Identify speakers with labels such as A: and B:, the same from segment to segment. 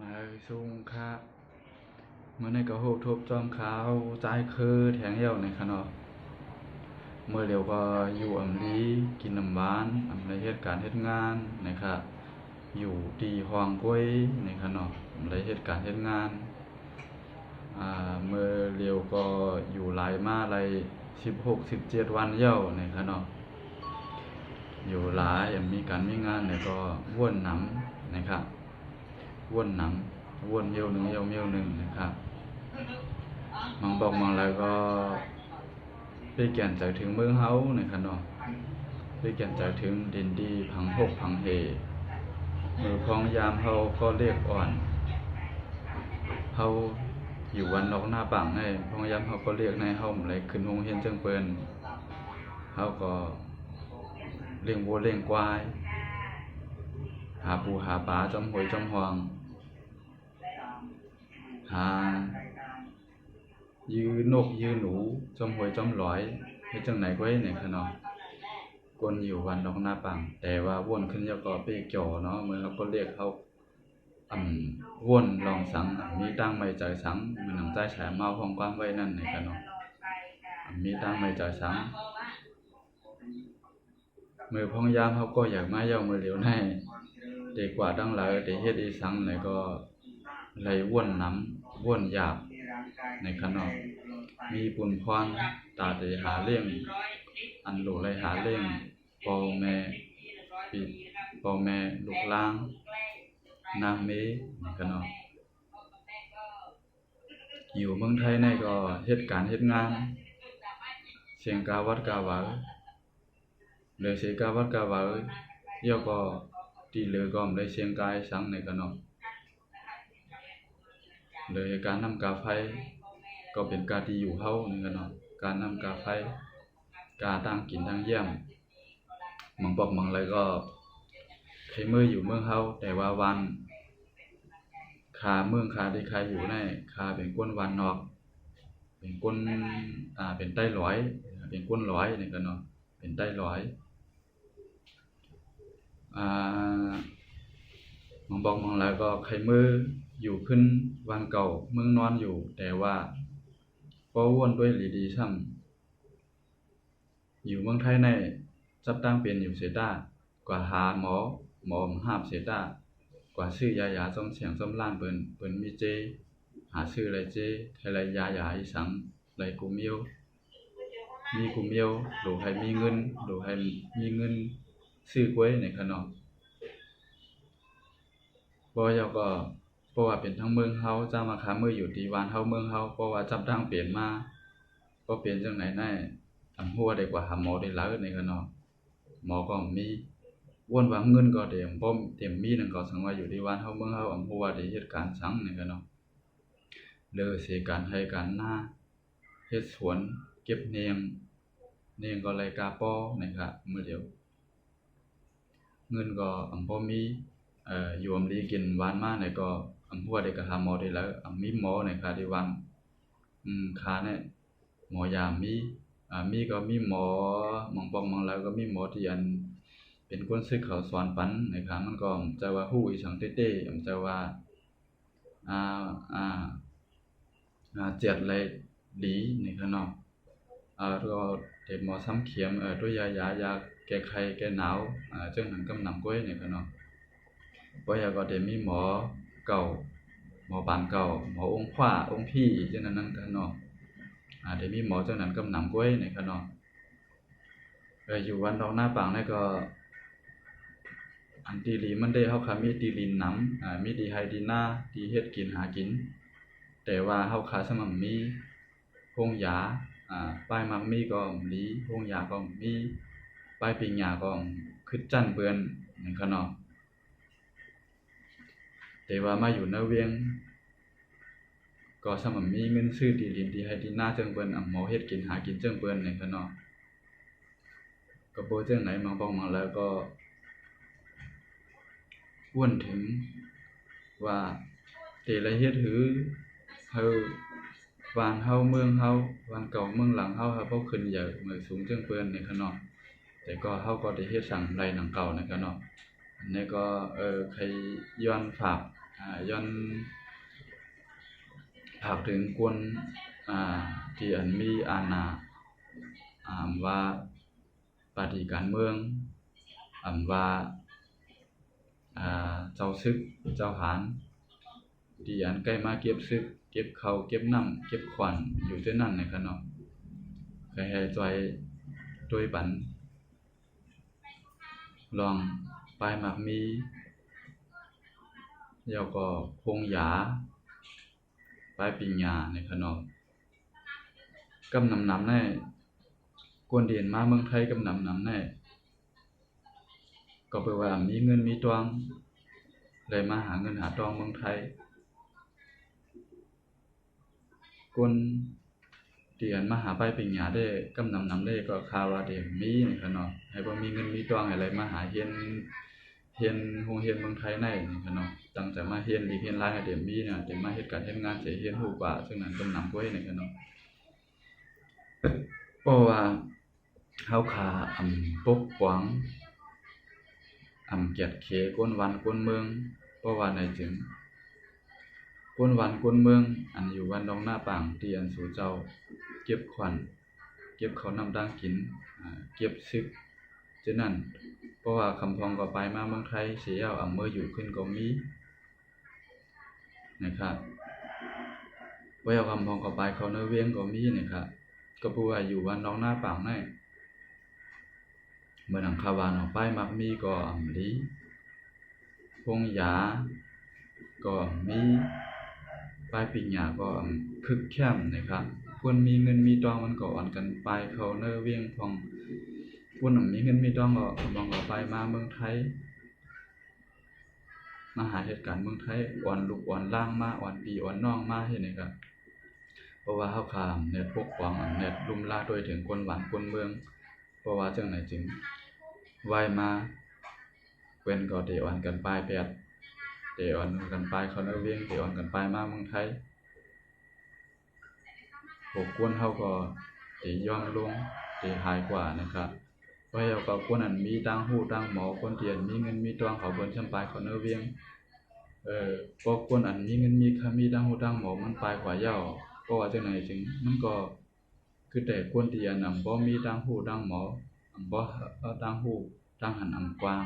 A: มาซุงค่ะเมื่อในกระโหกทบจอมขาวใจคือแทงเหี่ยวในขนอเมื่อเร็วก็อยู่อำลีกินน้ำหวานอำไรเหตุการณ์เหตุงานนะครับอยู่ที่ห้องกล้วยในขนออำไรเหตุการณ์เหตุงานเมื่อเร็วก็อยู่หลายมาหลาย16-17 วันเหี่ยวในขนออยู่หลายมีการมีงานเนี่ยก็ว่นหนำนะครับว่นหนำว่นเหี่ยวหนึ่งเหี่ยวเหี่ยวหนึ่งนะครับบางบอกบางแล้วก็ไปแก่นใจถึงเมืองเฮานะครับเนาะไปแก่นใจถึงดินดีพังหกพังเฮมือพองยามเฮาก็เรียกอ่อนเฮาอยู่วันนอกหน้าปังให้พองยามเฮาก็เรียกในเฮาอะไรขึ้นโรงเรียนจังเปิ้นเฮาก็เลี้ยงวัวเลี้ยงควายหาปูหาปลาจอมหวยจอมหวงหายืนกยืนหนูจอมหวยจอมหลอยเฮ็ดจังไหนก็เฮ็ดไหนคะเนาะกวนอยู่วันนอกหน้าปังแต่ว่าวนขึ้นยก็เปจ่อเนาะเมื่อเขาก็เรียกเขาวนลองสังมีตั้งไม่ใจสังมันหนังใจแฉมาห้องความไว้นั่นไหนคะเนาะมีตั้งไม่ใจสังมือพองยามเขาก็อยากมาเย้ามือเหลียวให้ดีกว่าดังหลายได้เฮ็ดอีสังไหนก็ไหลวนน้ำวนหยาบในขนมมีปุ่นพรตาได้หาเลี้ยงอันลูกไหลหาเลี้ยงพ่อแม่ปีพ่อแม่ลูกล้างนางเมในขนมอยู่เมืองไทยในก็เฮ็ดการเฮ็ดงานเสียงกาวัดกาว่าเลยเสียกาวัดกาว่าเดี๋ยวก็ตีเหลือก็ได้เสียงกายสังในขนมเลยการนำกาไฟก็เป็นการที่อยู่เฮานี่กันเนาะการนำกาไฟกาตั้งกินตั้งเยี่ยมบางปอกบางอะไรก็ใครเมื่ออยู่เมืองเฮาแต่ว่าวันคาเมืองคาที่ใครอยู่ในคาเป็นก้นวันนอกเป็นก้นเป็นใต้ร้อยเป็นก้นร้อยนี่กันเนาะเป็นใต้ร้อยบางบอกบางอะไรก็ใครเมื่ออยู่ขึ้นวันเก่าเมืองนอนอยู่แต่ว่าก็ว่นด้วยหลีดีซ้ำอยู่เมืองไทยในจับตั้งเป็นอยู่เสตากว่าหาหมอห้ามเสตากว่าซื้อยาซ่อมเสียงซ่อมล้านเปิ้นมีเจหาซื้ออะไรเจไทยไรยาอีสังไรกูเมียวมีกูเมียวหรือให้มีเงินหรือให้มีเงินซื้อกล้วยในขนมบ่ยก็เพราะว่าเป็นทั้งเมืองเฮาจ้ามาค้ามืออยู่ที่บ้านเฮาเมืองเฮาเพราะว่าจับตั้งเปลี่ยนมาก็เปลี่ยนจังไหนได้หัวได้กว่าหาหมอได้หลายในขนมหมอก็มีวนว่าเงินก็เต็มบ่เต็มมีนั่นก็สังว่าอยู่ที่บ้านเฮาเมืองเฮาหัวได้เฮ็ดการสังในขนมเลยเสียการให้การหน้าเฮ็ดสวนเก็บเนียงก็ไรกาป้อนะครับมื้อเดียวเงินก็บ่มีอยู่อำลีกินหวานมาเนี่ยก็หัวได้ก็หาหมอได้แล้วมีหมอในคาที่วันคาเนี่ยหมอยามมีก็มีหมอหมองปองหมองแล้วก็มีหมอที่อันเป็นคนซึกเขาสอนปันนะครับมันก็จะว่าฮู้อีสังเต้ๆจะว่าเจ็ดไรดีนี่ครับเนาะก็เฮ็ดหมอซ้ำเข็มด้วยยาแก้ไข้แก้หนาวจังหันกำนำก้อยนี่ครับเนาะบ่อยากก็ได้มีหมอเก่าหมอปานเก่าหมอองค์ขว้าองค์พี่จังนั้นกันเนาะได้มีหมอจังนั้นกำนำก้อยนี่ครับเนาะอยู่วันดอกหน้าปางนี่ก็อันตีลีมันได้เฮาค่ะมีตีลินน้ำมีดีไฮดีนาที่เฮ็ดกินหากินแต่ว่าเฮาขาสมั่มีโรงยาป้ายมักมีก็มีโรงยาก็มีป้ายปิงยาก็คึดจั่นเปิ้นนั่นค่ะเนาะแต่ว่ามาอยู่ในเวียงก็สมั่มีเงินซื้อตีลินที่ให้ดีนาจังเปิ้นหมอเฮ็ดกินหากินจังเปิ้นนั่นค่ะเนาะก็บ่จังไหนมาบอกมาแล้วก็วนถึงว่าแต่ละเฮ็ดหือเฮาบ้านเฮาเมืองเฮาบ้านเก่าเมืองหลังเฮาบ่ขึ้นใหญ่เหมือนสูงจังเปิ้นนี่ค่ะเนาะแต่ก็เฮาก็ได้เฮ็ดสร้างไรหนังเก่านั่นค่ะเนาะอันนี้ก็ใครย้อนฝาก ย้อนผากถึงกวนที่อันมีอาณาว่าปฏิการเมืองว่าเจ้าซึกเจ้าหารที่อันใกล้มาเก็บซึกเก็บข้าวเก็บน้ำเก็บขวัญอยู่ที่นั่นนะครับเนาะให้จอยโดยบันลองปลายหมากมีแล้วก็พงหยาปลายปิญญาในขนมกำนำแน่กวนเดียนมาเมืองไทยกำนำแน่ก็แปลว่ามีเงินมีตวงเลยมาหาเงินหาตวงเมืองไทยกวนเดียนมาหาปลายปิญญาได้กำนำได้ก็ข่าวว่าเดี๋ยวมีในขนมให้บ่มีเงินมีตวงอะไรมาหาเฮียนโรงเรียนเมืองไทยในขนมตั้งแต่มาเฮียนดีเฮียนหลายให้เดี๋ยวมีเนี่ยเดี๋ยวมาเฮ็ดการเฮ็ดงานเสียเฮียนฮู้ว่าซึ่งนั้นกำนำไว้ในขนมเพราะว่าเฮาขาปกป้องเกียรติเขกวนวันกวนเมืองเพราะว่าในจึงกวนวันกวนเมืองอันอยู่วันดองหน้าปางที่อันสู่เจ้าเก็บขวัญเก็บข้าวน้ำดังกินเก็บซึกฉะนั้นเพราะว่าคำพองก็ไปมาเมืองไทยเสียเอาเมื่ออยู่ขึ้นก็มีนะครับไว้เอาคำพองก็ไปเขาเนเวียงก็มีนะครับก็ผู้ว่าอยู่วันดองหน้าปางในเมื่อหนังคาวานออกไปมักมีก็ลีพงหยาก็มีปลายปิญญาก็คึกแค้มนะครับควรมีเงินมีทองมันก็อ่อนกันไปเขาเนเวียงพองควรมีเงินมีทองก็มองไปมาเมืองไทยมาหาเหตุการณ์เมืองไทยอ่อนลูกอ่อนล่างมาอ่อนปีอ่อนน้องมาเฮ็ดนะครับเพราะว่าเฮาข้ามเน็ตปกป้องเน็ตลุมลาโดยถึงคนหวานคนเมืองเพราะว่าจังไหนจึงไหวมาเว้นก็ได้อ่อนกันไปแปดได้อ่อนกันไปเขาเนเวียงได้อ่อนกันไปมาเมืองไทยพวกกวนเฮาก็ได้ยอมลงได้หายกว่านะครับเพราะเฮาก็คนนั้นมีตังฮู้ตังหมอคนเตียนมีเงินมีทองเขาเบิ่นซ้ำไปเขาเนเวียงพวกคนอันมีเงินมีค่ามีตังฮู้ตังหมอมันไปกว่าเย้าเพราะว่าจังไหนจึงมันก็คือแต่คนที่อันบ่มีตังฮู้ตังหมอบ่ตังฮู้ตังหันกว้าง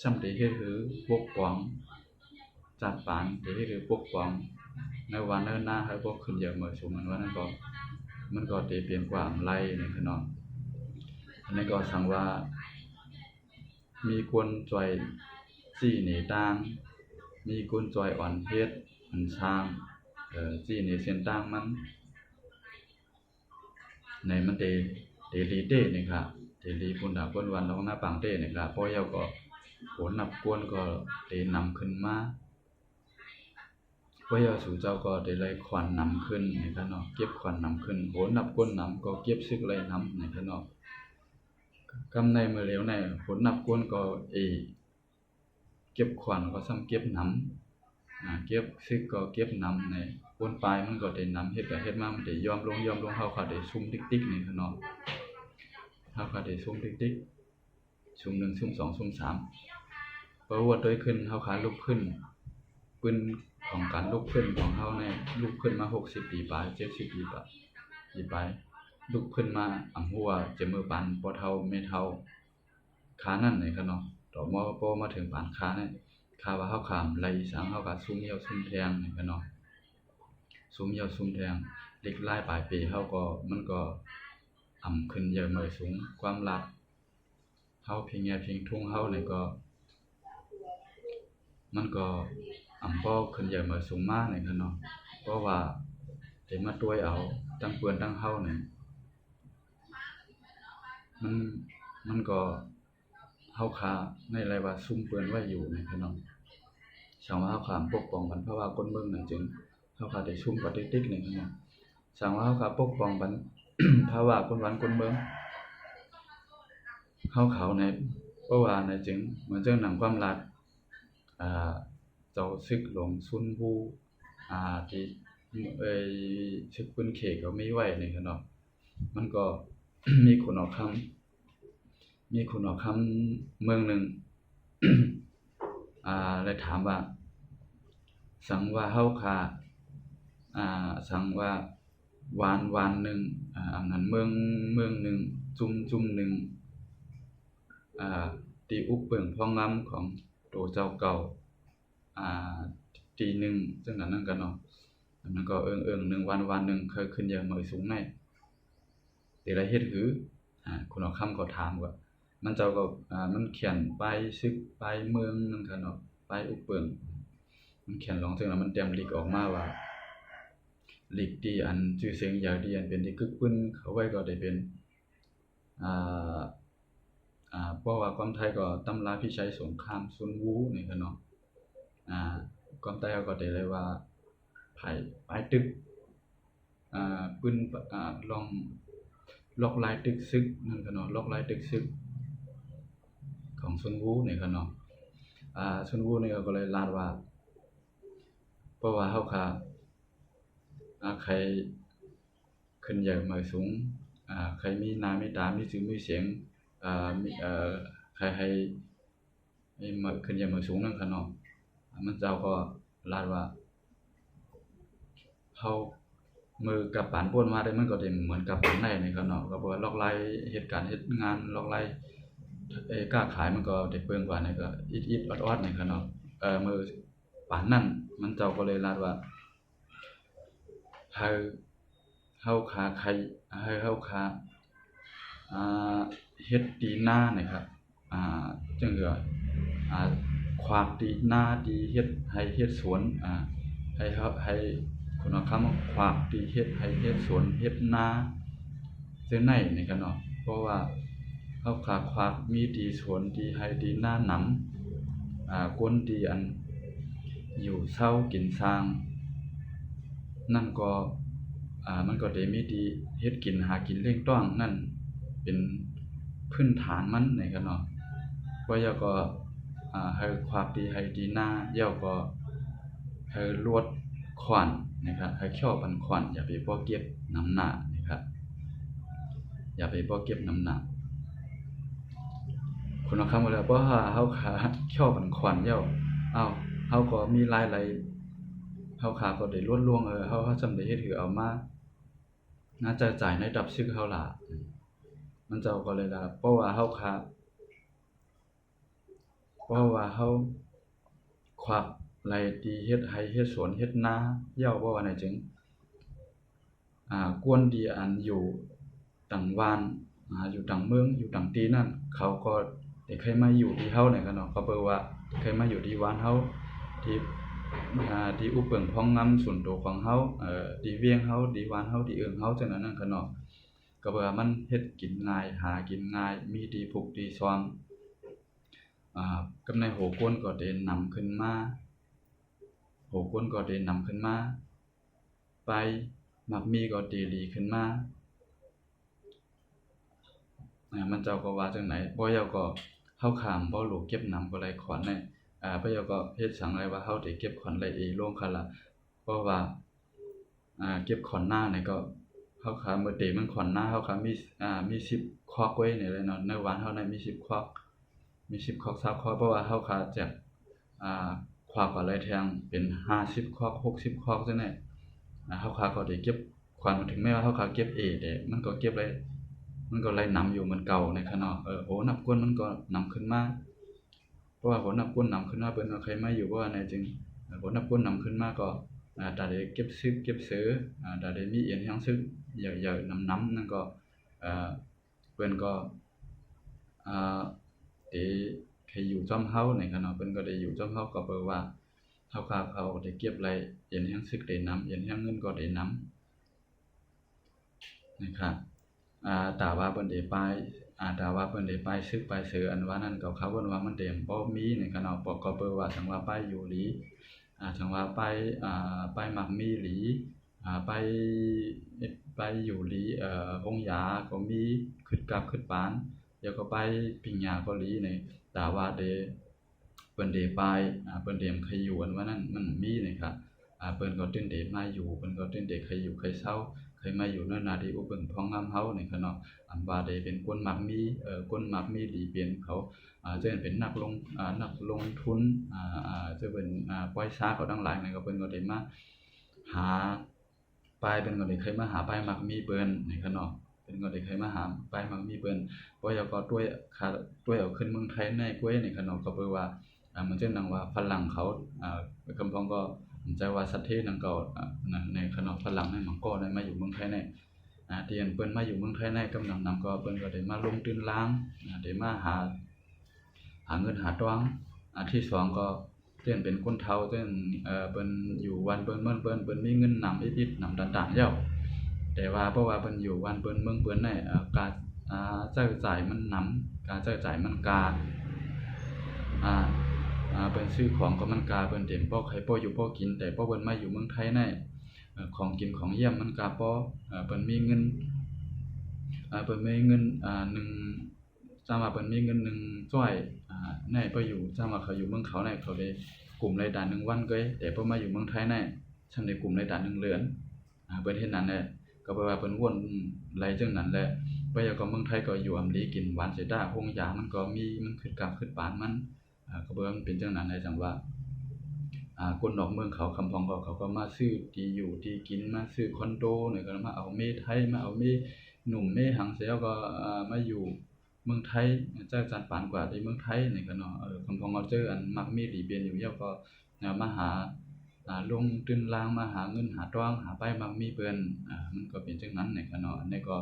A: ซ้ำได้เฮ็ดคือปกป้องจัดปานได้เฮ็ดคือปกป้องในวันเนิ่นหน้าให้พวกขึ้นเยอะเหมือนสุมันว่านั่นก็มันก็ได้เปลี่ยนกว่าไล่ในขนมอันนี้ก็สั่งว่ามีคนจ่อยจี้หนีต่างมีคนจ่อยอ่อนเฮ็ดอันช้างจี้หนีเส้นต่างมันในมันเดลีเต้นี่ครับเดลีพุ่นดาพุ่นวันลงหน้าปางเต้นี่ครับพอเฮาก็โหนับกวนก็ได้นำขึ้นมาพอเฮาสู่เจ้าก็ได้ไล่ขวัญนำขึ้นนี่ครับเนาะเก็บขวัญนำขึ้นโหนับกวนนำก็เก็บซึกไล่นำนี่ครับเนาะกำในมื้อแล้วในผลนับกวนก็เก็บขวัญก็ซ้ำเก็บนำเก็บซึกก็เก็บนำในวนปลายมันก็ได้นำเฮ็ดก็เฮ็ดมามันได้ยอมลงเฮาก็ได้ซุ่มติ๊กๆนี่ครับเนาะเฮาก็ได้ซุ่มติ๊กๆซุ่ม1ซุ่ม2ซุ่ม3เพราะว่าโดยขึ้นเฮาขาลุกขึ้นปืนของการลุกขึ้นของเฮาในลุกขึ้นมา60ปีปลาย70ปีปลายลุกขึ้นมาหัวจะมือปานบ่เท่าไม่เท่าขานั่นนี่ครับเนาะต่อมาถึงปานขานี่ข่าวว่าเฮาข้ามไหลอีสานเฮาก็ซุ่มเหี่ยวซุ่มแทงนี่ครับเนาะซุ่มเหี่ยวซุ่มแทงเล็กลายปลายปีเฮาก็มันก็ขึ้นเยอะเมื่อสูงความลับเฮาเพียงแย่เพียงทุ่งเฮานี่ก็มันก็บ่ขึ้นเยอะเมื่อสูงมานี่ครับเนาะเพราะว่าได้มาต้วยเอาทั้งเพิ่นทั้งเฮานี่มันก็เฮาขาในไรว่าซุ่มเปิ้นไว้อยู่นี่ครับเนาะสร้างว่าเฮาข้ามปกป้องบรรพว่าคนเมืองนั่นจึงเฮาก็ได้ซุ่มกว่าติ๊กๆนี่ครับเนาะสร้างว่าเฮาก็ปกป้องบรร ภาวะคนหวานคนเมืองเฮาเขาในเพราะว่าในจึงเหมือนจังหนังความรักเจ้าซึกหลงซุนฮู้ที่ซึกปืนเขกก็มีไว้นี่ครับเนาะมันก็ มีคนเอาคำเมืองหนึ่ง เลยถามว่า สังว่าเฮาขาสังว่าวานหนึ่งอันนั้นเมืองหนึ่งจุมหนึ่งที่อุเปิงพ่องงำของโตเจ้าเก่าอ่าตีหนึ่งจังนั้นก็เนาะอันนั้นก็เอิ้งๆหนึ่งวันหนึ่งเคยขึ้นอย่างเหมยสูงในแต่ละเฮ็ดหือคุณเอาคำก็ถามว่ามันเจ้าก็มันเขียนไปซึกไปเมืองนั่นก็เนาะไปอุเปิงมันเขียนลองซึ่งแล้วมันเตรียมลิกออกมาว่าลิกที่อันชื่อเสียงอย่างที่อันเป็นที่กึกปึ้นเขาไว้ก็ได้เป็นอ่าเพราะว่าความไทยก็ตำราพิชัยสงครามซุนวูนี่ก็เนาะความไทยเขาก็ได้เลยว่าไผปลายตึกปืนลองล็อกลายตึกซึกนั่นก็เนาะล็อกลายตึกซึกของซุนวูนี่ก็เนาะซุนวูนี่ก็เลยลาดว่าเพราะว่าเฮาค่ะใครขึ้นใหญ่มาสูงใครมีหน้ามีตามีชื่อมีเสียงมีใครให้มาขึ้นใหญ่มาสูงนั่นก็เนาะมันเจ้าก็ลาดว่าเฮามือกับปานป่วนมาได้มันก็ได้เหมือนกับปานได้นี่ก็เนาะก็บ่ว่าล็อกไล่เหตุการณ์เฮ็ดงานล็อกไล่ค้าขายมันก็ได้เปลืองกว่านี่ก็อิดๆออดๆนี่ก็เนาะมือปานนั้นมันเจ้าก็เลยลาดว่าให้เฮาค้าใครให้เฮาค้าเฮ็ดดีหน้านี่ครับจังก็ขวากดีหน้าดีเฮ็ดไร่เฮ็ดสวนให้เฮาให้คุณเอาคำว่าขวากดีเฮ็ดไร่เฮ็ดสวนเฮ็ดนาจั่งใดนี่ก็เนาะเพราะว่าเฮาค้าขวากมีดีสวนดีไร่ดีนาหนำคนที่อันอยู่เช้ากินช้างนั่นก็มันก็ได้มีดีเฮ็ดกินหากินเลี้ยงต้องนั่นเป็นพื้นฐานมันนี่ก็เนาะว่าแล้วก็ให้ความดีให้ดีหน้าแล้วก็ให้ลวดขวัญนะครับให้เขี้ยวปันขวัญอย่าไปบ่เก็บน้ำหน้านะครับอย่าไปบ่เก็บน้ำหน้าคุณเอาคำว่าแล้วบ่ว่าเฮาขาเขี้ยวปันขวัญแล้วอ้าวเฮาก็มีรายไหลเฮาขาก็ได้ลวดลวงเฮาจำได้เฮ็ดคือเอามาน่าจะจ่ายในดับซึกเฮาล่ะมันเจ้าก็เลยล่ะเพราะว่าเฮาขาเพราะว่าเฮาขวักไหลดีเฮ็ดไร่เฮ็ดสวนเฮ็ดนาเหย้าบ่ว่าไหนจึงกวนที่อันอยู่ต่างบ้านอยู่ต่างเมืองอยู่ต่างที่นั่นเขาก็ได้เคยมาอยู่ที่เฮานี่ก็เนาะก็เปิ่นว่าเคยมาอยู่ที่บ้านเฮาที่ที่อุเปิงพ่องงำส่วนตัวของเฮาที่เวียงเฮาที่บ้านเฮาที่เอิ้นเฮาจังนั้นนั่นก็เนาะก็เปิ่นว่ามันเฮ็ดกินง่ายหากินง่ายมีที่ปลูกที่ซ่องกับในโหกวนก็ได้นำขึ้นมาโหกวนก็ได้นำขึ้นมาไปมักมีก็ดีหลีขึ้นมามันเจ้าก็ว่าจังไหนบ่แล้วก็เฮาข้ามบ่รู้เก็บน้ำบ่ไหลขวัญแน่บ่แล้วก็เฮ็ดจั่งใดว่าเฮาได้เก็บขวัญไหลลงคั่นล่ะเพราะว่าเก็บขวัญนานี่ก็เฮาข้ามมื้อเตมันขวัญนาเฮาข้ามมี10คอกไว้นี่แหละเนาะในบ้านเฮานั้นมี10คอกมี10คอก20คอกเพราะว่าเฮาขาจากควักว่าหลายแทงเป็น50คอก60คอกจังได๋เฮาขาก็ได้เก็บขวัญถึงแม้ว่าเฮาขาเก็บแต่มันก็เก็บได้มันก็ไหลนำอยู่เหมือนเก่าในคะเนาะโหนับก้นมันก็นำขึ้นมาเพราะว่าโหนับก้นนำขึ้นมาเพิ่นว่าใครมาอยู่บ่ว่าไหนจึงโหนับก้นนำขึ้นมาก็ถ้าได้เก็บซึกเก็บเสือถ้าได้มีเอียนยังซึกใหญ่ๆนำนั่นก็เพิ่นก็ได้ให้อยู่จ้อมเฮานี่คะเนาะเพิ่นก็ได้อยู่จ้อมเฮาก็แปลว่าเฮาขาเขาได้เก็บไหลเอียนยังซึกได้นำเอียนยังเงินก็ได้นำนะครับถ้าว่าเพิ่นได้ไปถ้าว่าเพิ่นได้ไปซึกไปเสืออันว่านั้นก็เขาเพิ่นว่ามันได้บ่มีนี่คะเนาะก็เปิ้นว่าจังว่าไปอยู่หลีจังว่าไปมักมีหลีไปอยู่หลีโรงยาก็มีขึ้นกลับขึ้นปานเดี๋ยวก็ไปปิ้งย่างเกาหลีนี่ถ้าว่าได้เพิ่นได้ไปเพิ่นได้เคยอยู่อันว่านั้นมันมีนี่ครับเพิ่นก็ถึงได้มาอยู่เพิ่นก็ถึงได้เคยอยู่เคยเซาเคยมาอยู่ในนาที่อุเบิ่งพ่องงำเฮานี่คะเนาะอันว่าได้เป็นคนมักมีคนมักมีดีเปลี่ยนเขา จะเป็นนักลงทุนจะเป็นปล่อยช้าเขาทั้งหลายนี่ก็เพิ่นก็ได้มาหาปลายเพิ่นก็ได้เคยมาหาปลายมักมีเปิ้นนี่ค่ะเนาะเพิ่นก็ได้เคยมาหาปลายมักมีเปิ้นบ่อยากก็ด้วยเอาขึ้นเมืองไทยในกล้วยนี่ค่ะเนาะก็เปิ้นว่ามันจึงดังว่าฝรั่งเขาคำพ้องก็ใจว่าสัตว์เทศนังก็นั่นในค่ะเนาะฝรั่งในมันก็ได้มาอยู่เมืองไทยในที่อันเปิ้นมาอยู่เมืองไทยในกำลังนำก็เปิ้นก็ได้มาลงทุนลางได้มาหาเงินหาตองที่สองก็เต้นเป็นคนเฒ่าเต้นเปิ้นอยู่วันเปิ้นเมืองเปิ้นมีเงินนำอิดๆนำต่างๆแล้วแต่ว่าเพราะว่าเพิ่นอยู่วันเปิ้นเมืองเปิ้นได้การใช้จ่ายมันนำการใช้จ่ายมันกาเพิ่นซื้อของก็มันกาเพิ่นเต็มพอใครพออยู่พอกินแต่พอเพิ่นมาอยู่เมืองไทยได้ของกินของเยี่ยมมันกาพอเพิ่นมีเงิน1ถ้าว่าเพิ่นมีเงิน1จ้อยในพออยู่ถ้าว่าเขาอยู่เมืองเขาได้เขาได้กลุ่มรายได้1วันเกยแต่พอมาอยู่เมืองไทยได้ฉันได้กลุ่มรายได้1เดือนเพิ่นเฮ็ดนั้นแหละก็แปลว่าเพิ่นวนไหลจังนั้นแหละบ่อยากก็เมืองไทยก็อยู่อำลีกินหวานเสียดาโรงยามันก็มีมันขึ้นกลางขึ้นปานมันก็เบิ่งเป็นจังนั้นได้จังว่าคนนอกเมืองเขาคำพ้องก็เขาก็มาซื้อที่อยู่ที่กินมาซื้อคอนโดนี่ก็มาเอาเมไทยมาเอาเมหนุ่มเมหังเสียก็มาอยู่เมืองไทยจักจันปานกว่าที่เมืองไทยนี่ก็เนาะคำพ้องก็เจออันมักมีหลีเบียนอยู่แล้วก็มาหาลงทุนลางมาหาเงินหาตองหาไปมักมีเปิ้นมันก็เป็นจังนั้นนี่ก็เนาะอันนี้ก็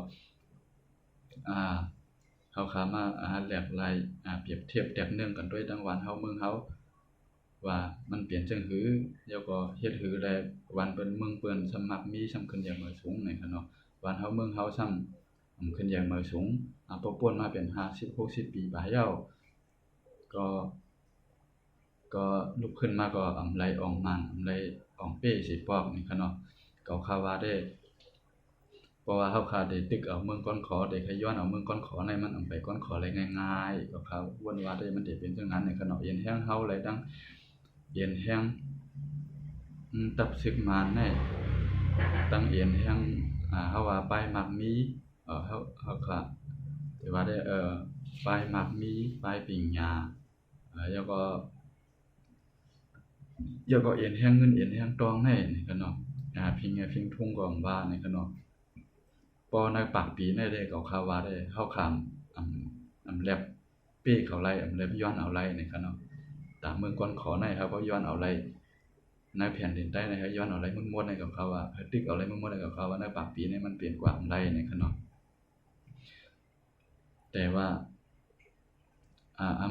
A: เขาขามาแลกหลายเปรียบเทียบแตกเนื่องกันด้วยดังหวานเฮาเมืองเฮาว่ามันเปลี่ยนจังหือแล้วก็เฮ็ดหือแลวันเปิ้นเมืองเปิ้นสมักมีส่ำขึ้นอย่างเหมาะสมนี่ค่ะเนาะหวานเฮาเมืองเฮาส่ำขึ้นอย่างเหมาะสมพอป่วนมาเป็น50-60 ปีบาแล้วก็ลุกขึ้นมาก็อำไลอองมันอำไลอองเป้สิปอกนี่ค่ะเนาะก็ข่าวว่าได้เพราะว่าเฮาขาได้ตึกเอาเมืองก้อนขอได้ขย้อนเอาเมืองก้อนขอในมันอำไปก้อนขอได้ง่ายๆก็ข่าววนว่าได้มันได้เป็นจังนั้นนี่ค่ะเนาะเอียนแฮงเฮาไหลดังเอียนแฮงตับซึกมานแน่ตั้งเอียนแฮงเฮาว่าปลายมักมีเฮาก็ที่ว่าได้ปลายมักมีปลายปิ่งหญ้าแล้วก็เอียนแฮงเงินเอียนแฮงตองแน่นี่ค่ะเนาะพิงทุ่งก็ว่านี่ค่ะเนาะปอในปากปีได้ได้ก็ข่าวว่าได้เฮาข้ามแลบเป้เขาไล่แลบย้อนเอาไล่นี่ค่ะเนาะตามเมืองก้อนขอในเขาก็ย้อนเอาไล่ในแผ่นดินใต้ในเขาย้อนเอาไล่มึงมดในกับเขาว่าตึกเอาไล่มึงมดในกับเขาว่าในปากปีนี่มันเปลี่ยนกว่าไล่นี่ค่ะเนาะแต่ว่า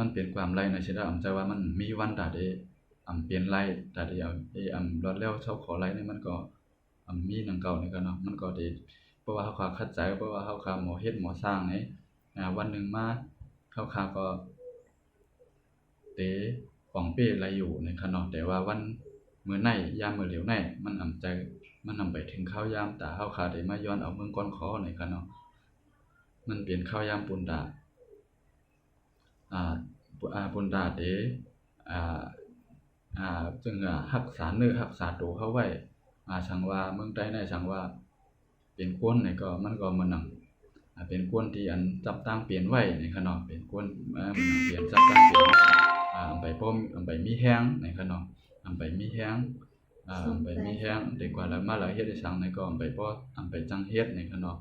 A: มันเปลี่ยนความไล่นะสิได้ใจว่ามันมีวันตาได้เปลี่ยนไล่ตาได้เอารอดแล้วเช้าขอไล่นี่มันก็มีดังเก่านี่ก็เนาะมันก็ได้เพราะว่าเฮาคัดใจเพราะว่าเฮาหมอเฮ็ดหมอสร้างนี่วันหนึ่งมาเฮาก็เตของเป้ไหลอยู่ในคะเนาะแต่ว่าวันมื้อไหนยามมื้อเหลียวไหนมันนำไปถึงข้าวยามตาเฮาได้มาย้อนเอาเมืองก้อนขอนี่คะเนาะมันเปลี่ยนข้าวยามปุนดาปุนดาเตจึงรักษาเนื้อรักษาตัวเฮาไว้สังว่าเมืองใต้ได้สังว่าเป็นคนนี่ก็มันก็มันนั่งเป็นคนที่อันจับตั้งเปลี่ยนไว้นี่ค่ะเนาะเป็นคนมันเปลี่ยนจับตั้งเปลี่ยนไว้ไปพร้อมไปมีแฮงนี่ค่ะเนาะไปมีแฮงไปมีแฮงแต่กว่าแล้วมาแล้วเฮ็ดได้สังนี่ก็ไปพอไปจังเฮ็ดนี่ค่ะเนาะ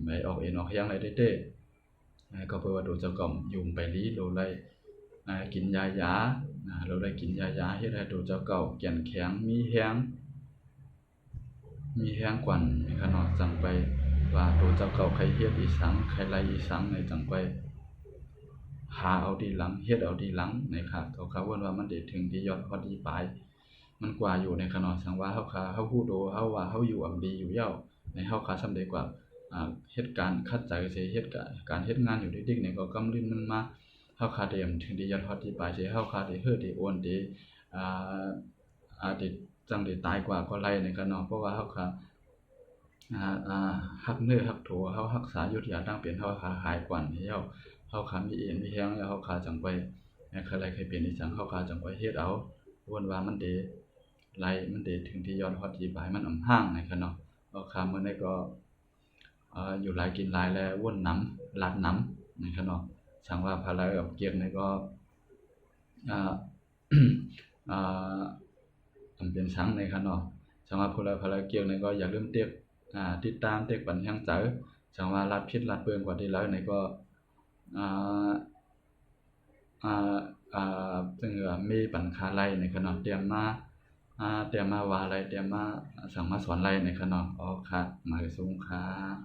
A: ไปออกเอ็นออกแฮงได้เด้ก็เพื่อว่าโดนเจ้าก่อมยุงไปลีโลไลกินยายาเราได้กินยาเฮ็ดให้โดนเจ้าเก่าแก่นแข็งมีแฮงกว่านี่ค่ะเนาะจังไปว่าโดนเจ้าเก่าใครเฮ็ดอีสังใครไล่อีสังในจังไปหาเอาดีหลังเฮ็ดเอาดีหลังในค่ะเขาเว้นว่ามันได้ถึงที่ยอดพอดีปลายมันกว่าอยู่ในขนอสังว่าเฮาฮู้โดเฮาว่าเฮาอยู่อำดีอยู่เย้าในเฮาสำาได้กว่าเฮ็ดการคัดใจสิเฮ็ดการเฮ็ดงานอยู่ดิกๆนี่ก็กำลิ้นมันมาเฮาได้ถึงที่ยอดพอดีปลายสิเฮาได้เฮ็ดได้โอนได้ได้จังได้ตายกว่าก็ไล่ในขนอเพราะว่าเฮาฮักเนื้อฮักโถเฮารักษายุทธยาตั้งเป็นเฮาหายกว่านี่เฮามีเอียนมีแฮงแล้วเฮาจังไปใครไล่ใครเป็นอีจังเฮาจังไปเฮ็ดเอาวนว่ามันได้ไล่มันได้ถึงที่ยอดฮอดที่ปลายมันอำห่างในคั่นเนาะมื้อนี้ก็อยู่หลายกินหลายแล้ววนน้ำลาดน้ำในคั่นเนาะ chẳngว่าพารากับเกียรตินี่ก็อ่า อ่ามันเป็นช้างในคันเนาะchẳngว่าผู้ใดพาราเกียรตินี่ก็อย่าลืมติดตามเต็กปันแห่งเจอchẳngว่ารัดพิษรัดเบิ่งกว่าที่แล้วนี่ก็อ่าอ่าซึ่งว่ามีปัญหาไรในคันเนาะเตรียมมาว่าอะไรเตรียมมาสั่งมาสอนอะไรในคันเนาะอ๋อครับหมายสูงครับ